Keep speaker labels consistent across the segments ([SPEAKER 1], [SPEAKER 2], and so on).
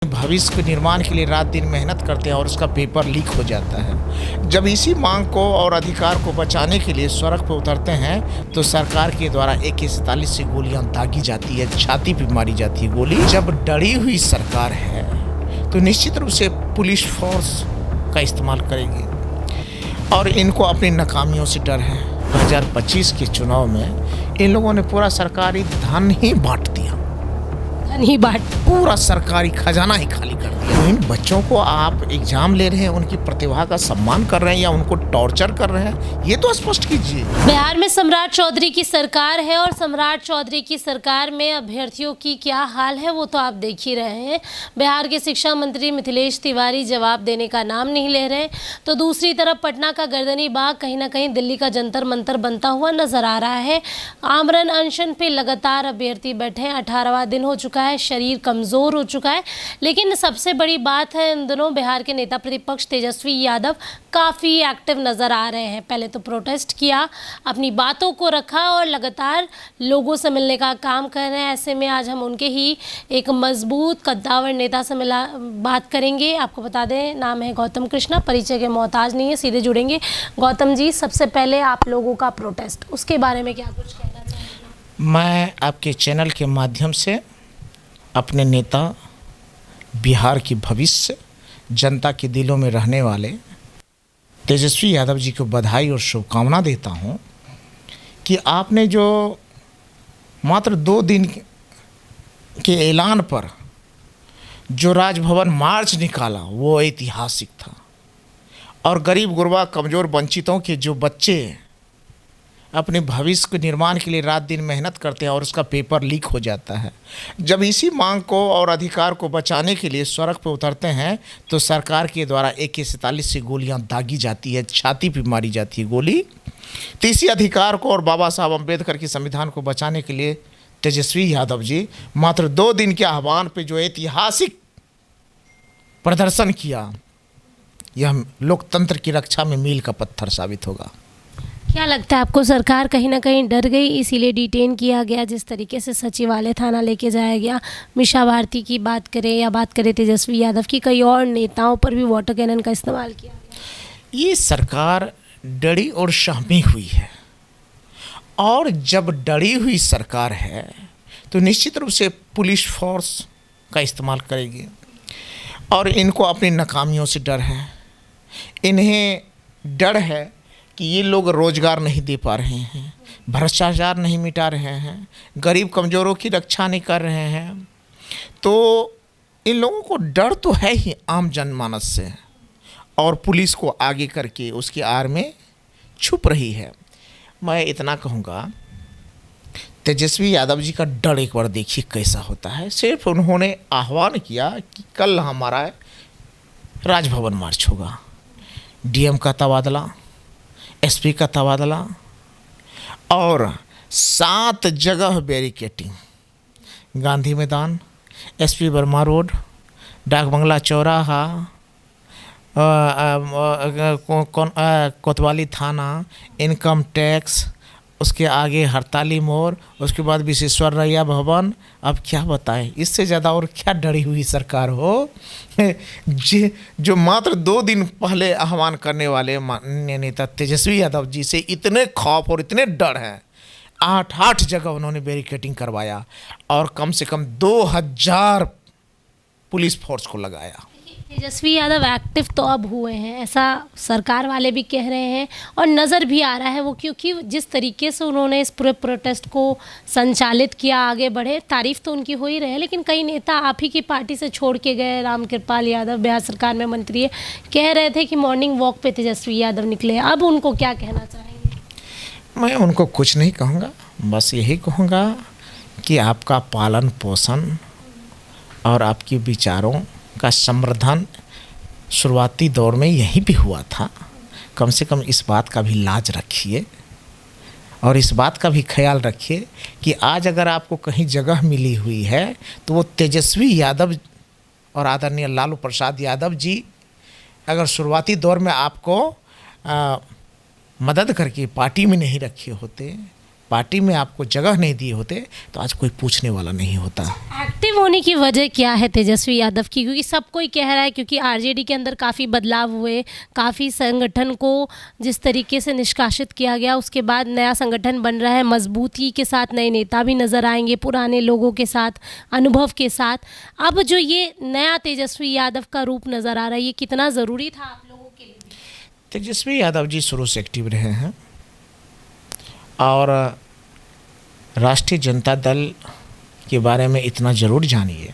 [SPEAKER 1] भविष्य के निर्माण के लिए रात दिन मेहनत करते हैं और उसका पेपर लीक हो जाता है। जब इसी मांग को और अधिकार को बचाने के लिए सड़क पर उतरते हैं तो सरकार के द्वारा AK-47 से गोलियां दागी जाती है, छाती पे मारी जाती है गोली। जब डरी हुई सरकार है तो निश्चित रूप से पुलिस फोर्स का इस्तेमाल करेगी और इनको अपनी नाकामियों से डर है। 2025 के चुनाव में इन लोगों ने पूरा सरकारी धन ही बांट दिया, पूरा सरकारी खजाना ही खाली कर दिया। इन बच्चों को आप एग्जाम ले रहे हैं, उनकी प्रतिभा का सम्मान कर रहे हैं या उनको टॉर्चर कर रहे हैं, ये तो स्पष्ट कीजिए।
[SPEAKER 2] बिहार में सम्राट चौधरी की सरकार है और सम्राट चौधरी की सरकार में अभ्यर्थियों की क्या हाल है वो तो आप देख ही रहे हैं। बिहार के शिक्षा मंत्री मिथिलेश तिवारी जवाब देने का नाम नहीं ले रहे, तो दूसरी तरफ पटना का गर्दनी बाग कहीं ना कहीं दिल्ली का जंतर मंतर बनता हुआ नजर आ रहा है। आमरण अनशन पे लगातार अभ्यर्थी बैठे हैं, 18वां दिन हो चुका है, शरीर कमज़ोर हो चुका है। लेकिन सबसे बड़ी बात है, इन दिनों बिहार के नेता प्रतिपक्ष तेजस्वी यादव काफ़ी एक्टिव नज़र आ रहे हैं। पहले तो प्रोटेस्ट किया, अपनी बातों को रखा और लगातार लोगों से मिलने का काम कर रहे हैं। ऐसे में आज हम उनके ही एक मजबूत कद्दावर नेता से बात करेंगे। आपको बता दें, नाम है गौतम कृष्णा, परिचय के मोहताज नहीं है, सीधे जुड़ेंगे। गौतम जी, सबसे पहले आप लोगों का प्रोटेस्ट, उसके बारे में क्या कुछ कहना चाहेंगे?
[SPEAKER 1] मैं आपके चैनल के माध्यम से अपने नेता, बिहार की भविष्य, जनता के दिलों में रहने वाले तेजस्वी यादव जी को बधाई और शुभकामना देता हूं कि आपने जो मात्र 2 दिन के ऐलान पर जो राजभवन मार्च निकाला वो ऐतिहासिक था। और गरीब गुरबा, कमज़ोर, वंचितों के जो बच्चे अपने भविष्य के निर्माण के लिए रात दिन मेहनत करते हैं और उसका पेपर लीक हो जाता है। जब इसी मांग को और अधिकार को बचाने के लिए सड़क पर उतरते हैं तो सरकार के द्वारा AK-47 से गोलियां दागी जाती है, छाती पे मारी जाती है गोली। तो इसी अधिकार को और बाबा साहब अम्बेडकर के संविधान को बचाने के लिए तेजस्वी यादव जी मात्र 2 दिन के आह्वान पर जो ऐतिहासिक प्रदर्शन किया, यह लोकतंत्र की रक्षा में मील का पत्थर साबित होगा।
[SPEAKER 2] क्या लगता है आपको, सरकार कहीं ना कहीं डर गई इसीलिए डिटेन किया गया? जिस तरीके से सचिवालय थाना लेके जाया गया, मीसा भारती की बात करें या बात करें तेजस्वी यादव की, कई और नेताओं पर भी वाटर कैनन का इस्तेमाल किया गया।
[SPEAKER 1] ये सरकार डरी और सहमी हुई है, और जब डरी हुई सरकार है तो निश्चित रूप से पुलिस फोर्स का इस्तेमाल करेगी और इनको अपनी नाकामियों से डर है। इन्हें डर है कि ये लोग रोज़गार नहीं दे पा रहे हैं, भ्रष्टाचार नहीं मिटा रहे हैं, गरीब कमज़ोरों की रक्षा नहीं कर रहे हैं। तो इन लोगों को डर तो है ही आम जनमानस से, और पुलिस को आगे करके उसकी आड़ में छुप रही है। मैं इतना कहूँगा, तेजस्वी यादव जी का डर एक बार देखिए कैसा होता है। सिर्फ उन्होंने आह्वान किया कि कल हमारा राजभवन मार्च होगा, DM का तबादला, SP का तबादला और 7 जगह बैरिकेटिंग, गांधी मैदान, SP वर्मा रोड, डाक बंगला चौराहा, कोतवाली थाना, इनकम टैक्स, उसके आगे हड़ताली मोड़, उसके बाद विश्वेश्वरैया भवन। अब क्या बताएं, इससे ज़्यादा और क्या डरी हुई सरकार हो जो मात्र 2 दिन पहले आह्वान करने वाले माननीय नेता तेजस्वी यादव जी से इतने खौफ और इतने डर हैं। 8 जगह उन्होंने बैरिकेटिंग करवाया और कम से कम 2000 पुलिस फोर्स को लगाया।
[SPEAKER 2] तेजस्वी यादव एक्टिव तो अब हुए हैं, ऐसा सरकार वाले भी कह रहे हैं और नज़र भी आ रहा है वो, क्योंकि जिस तरीके से उन्होंने इस पूरे प्रोटेस्ट को संचालित किया, आगे बढ़े, तारीफ तो उनकी हो ही रही है। लेकिन कई नेता आप ही की पार्टी से छोड़ के गए, रामकृपाल यादव बिहार सरकार में मंत्री है, कह रहे थे कि मॉर्निंग वॉक पे तेजस्वी यादव निकले। अब उनको क्या कहना चाहेंगे?
[SPEAKER 1] मैं उनको कुछ नहीं कहूँगा, बस यही कहूँगा कि आपका पालन पोषण और आपके विचारों का संवर्धन शुरुआती दौर में यहीं भी हुआ था। कम से कम इस बात का भी लाज रखिए और इस बात का भी ख्याल रखिए कि आज अगर आपको कहीं जगह मिली हुई है तो वो तेजस्वी यादव और आदरणीय लालू प्रसाद यादव जी अगर शुरुआती दौर में आपको मदद करके पार्टी में नहीं रखे होते पार्टी में आपको जगह नहीं दिए होते तो आज कोई पूछने वाला नहीं होता।
[SPEAKER 2] एक्टिव होने की वजह क्या है तेजस्वी यादव की? क्योंकि सब कोई कह रहा है क्योंकि आरजेडी के अंदर काफ़ी बदलाव हुए, काफ़ी संगठन को जिस तरीके से निष्कासित किया गया, उसके बाद नया संगठन बन रहा है, मजबूती के साथ नए नेता भी नज़र आएंगे, पुराने लोगों के साथ, अनुभव के साथ। अब जो ये नया तेजस्वी यादव का रूप नज़र आ रहा है, ये कितना ज़रूरी था आप लोगों के लिए?
[SPEAKER 1] तेजस्वी यादव जी शुरू से एक्टिव रहे हैं और राष्ट्रीय जनता दल के बारे में इतना ज़रूर जानिए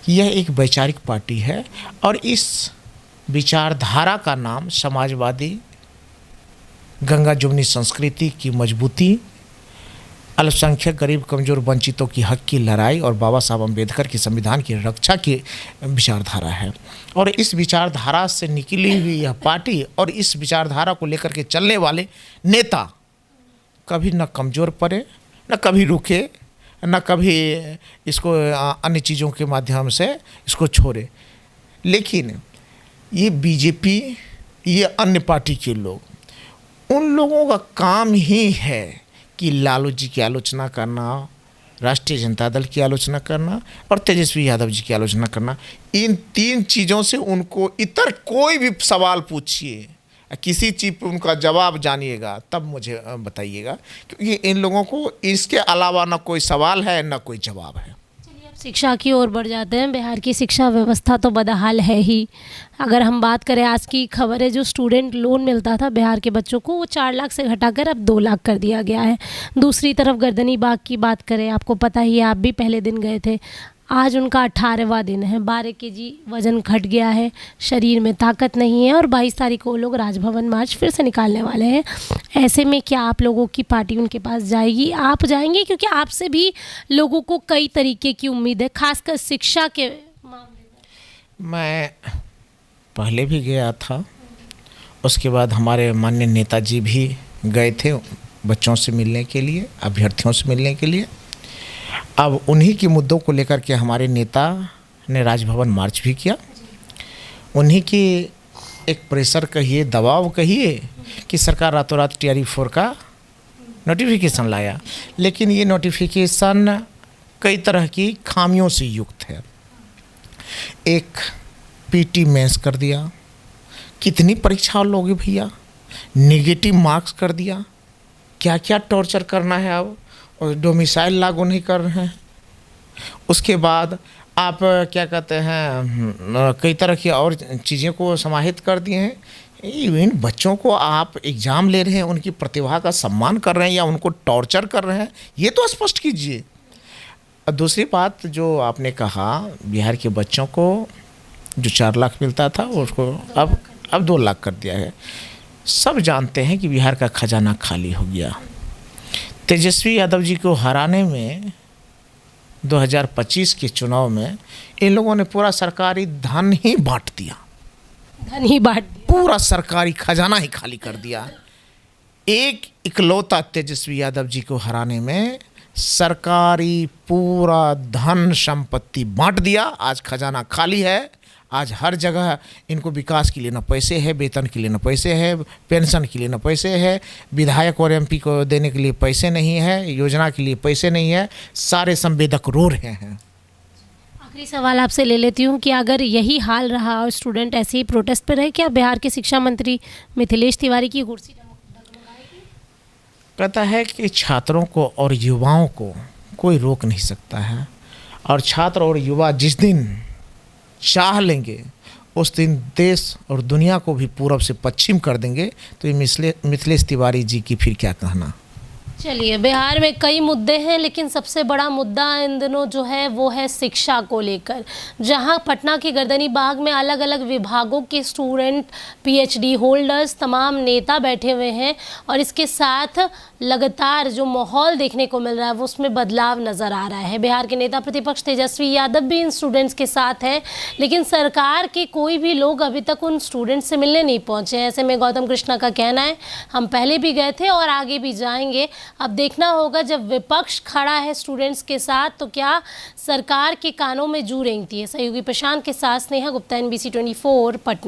[SPEAKER 1] कि यह एक वैचारिक पार्टी है और इस विचारधारा का नाम समाजवादी, गंगा जमुनी संस्कृति की मजबूती, अल्पसंख्यक, गरीब, कमज़ोर, वंचितों की हक की लड़ाई और बाबा साहब अम्बेडकर की संविधान की रक्षा की विचारधारा है। और इस विचारधारा से निकली हुई यह पार्टी और इस विचारधारा को लेकर के चलने वाले नेता कभी न कमज़ोर पड़े, न कभी रुके, न कभी इसको अन्य चीज़ों के माध्यम से इसको छोड़े। लेकिन ये बीजेपी, ये अन्य पार्टी के लोग, उन लोगों का काम ही है कि लालू जी की आलोचना करना, राष्ट्रीय जनता दल की आलोचना करना और तेजस्वी यादव जी की आलोचना करना। इन तीन चीज़ों से उनको इतर कोई भी सवाल पूछिए, किसी चीज़ पर उनका जवाब जानिएगा तब मुझे बताइएगा, क्योंकि इन लोगों को इसके अलावा ना कोई सवाल है ना कोई जवाब है।
[SPEAKER 2] चलिए अब शिक्षा की ओर बढ़ जाते हैं। बिहार की शिक्षा व्यवस्था तो बदहाल है ही। अगर हम बात करें, आज की खबर है, जो स्टूडेंट लोन मिलता था बिहार के बच्चों को, वो 4 लाख से घटाकर अब 2 लाख कर दिया गया है। दूसरी तरफ गर्दनी बाग की बात करें, आपको पता ही है, आप भी पहले दिन गए थे, आज उनका 18वां दिन है। 12 kg वज़न घट गया है, शरीर में ताकत नहीं है और 22 तारीख को वो लोग राजभवन मार्च फिर से निकालने वाले हैं। ऐसे में क्या आप लोगों की पार्टी उनके पास जाएगी? आप जाएंगे? क्योंकि आपसे भी लोगों को कई तरीके की उम्मीद है, खासकर शिक्षा के मामले में।
[SPEAKER 1] मैं पहले भी गया था, उसके बाद हमारे माननीय नेताजी भी गए थे बच्चों से मिलने के लिए, अभ्यर्थियों से मिलने के लिए। अब उन्हीं के मुद्दों को लेकर के हमारे नेता ने राजभवन मार्च भी किया। उन्हीं की एक प्रेशर कहिए, दबाव कहिए कि सरकार रातों रात TRE-4 का नोटिफिकेशन लाया, लेकिन ये नोटिफिकेशन कई तरह की खामियों से युक्त है। एक PT मेंस कर दिया, कितनी परीक्षा लोगे भैया, नेगेटिव मार्क्स कर दिया, क्या क्या टॉर्चर करना है अब, और डोमिसाइल लागू नहीं कर रहे हैं। उसके बाद आप क्या कहते हैं, कई तरह की और चीज़ें को समाहित कर दिए हैं। इन बच्चों को आप एग्ज़ाम ले रहे हैं, उनकी प्रतिभा का सम्मान कर रहे हैं या उनको टॉर्चर कर रहे हैं, ये तो स्पष्ट कीजिए। और दूसरी बात जो आपने कहा, बिहार के बच्चों को जो 4 लाख मिलता था उसको अब 2 लाख कर दिया है। सब जानते हैं कि बिहार का खजाना खाली हो गया। तेजस्वी यादव जी को हराने में 2025 के चुनाव में इन लोगों ने पूरा सरकारी धन ही बांट दिया, पूरा सरकारी खजाना ही खाली कर दिया। एक इकलौता तेजस्वी यादव जी को हराने में सरकारी पूरा धन संपत्ति बांट दिया। आज खजाना खाली है। आज हर जगह इनको विकास के लिए न पैसे है, वेतन के लिए न पैसे है, पेंशन के लिए न पैसे है, विधायक और MP को देने के लिए पैसे नहीं है, योजना के लिए पैसे नहीं है, सारे संवेदक रो रहे हैं।
[SPEAKER 2] आखिरी सवाल आपसे ले लेती हूँ कि अगर यही हाल रहा और स्टूडेंट ऐसे ही प्रोटेस्ट पर रहे, क्या बिहार के शिक्षा मंत्री मिथिलेश तिवारी की कुर्सी डगमगाएगी?
[SPEAKER 1] कहता है कि छात्रों को और युवाओं को कोई रोक नहीं सकता है, और छात्र और युवा जिस दिन चाह लेंगे उस दिन देश और दुनिया को भी पूरब से पश्चिम कर देंगे। तो ये मिथिलेश तिवारी जी की फिर क्या कहना।
[SPEAKER 2] चलिए, बिहार में कई मुद्दे हैं, लेकिन सबसे बड़ा मुद्दा इन दिनों जो है वो है शिक्षा को लेकर, जहां पटना के गर्दनी बाग में अलग अलग विभागों के स्टूडेंट, PhD होल्डर्स, तमाम नेता बैठे हुए हैं और इसके साथ लगातार जो माहौल देखने को मिल रहा है वो उसमें बदलाव नज़र आ रहा है। बिहार के नेता प्रतिपक्ष तेजस्वी यादव भी इन स्टूडेंट्स के साथ हैं, लेकिन सरकार के कोई भी लोग अभी तक उन स्टूडेंट्स से मिलने नहीं पहुँचे हैं। ऐसे में गौतम कृष्णा का कहना है, हम पहले भी गए थे और आगे भी जाएंगे। अब देखना होगा, जब विपक्ष खड़ा है स्टूडेंट्स के साथ तो क्या सरकार के कानों में जू रेंगती है। सहयोगी प्रशांत के साथ स्नेहा गुप्ता, NBC 24 पटना।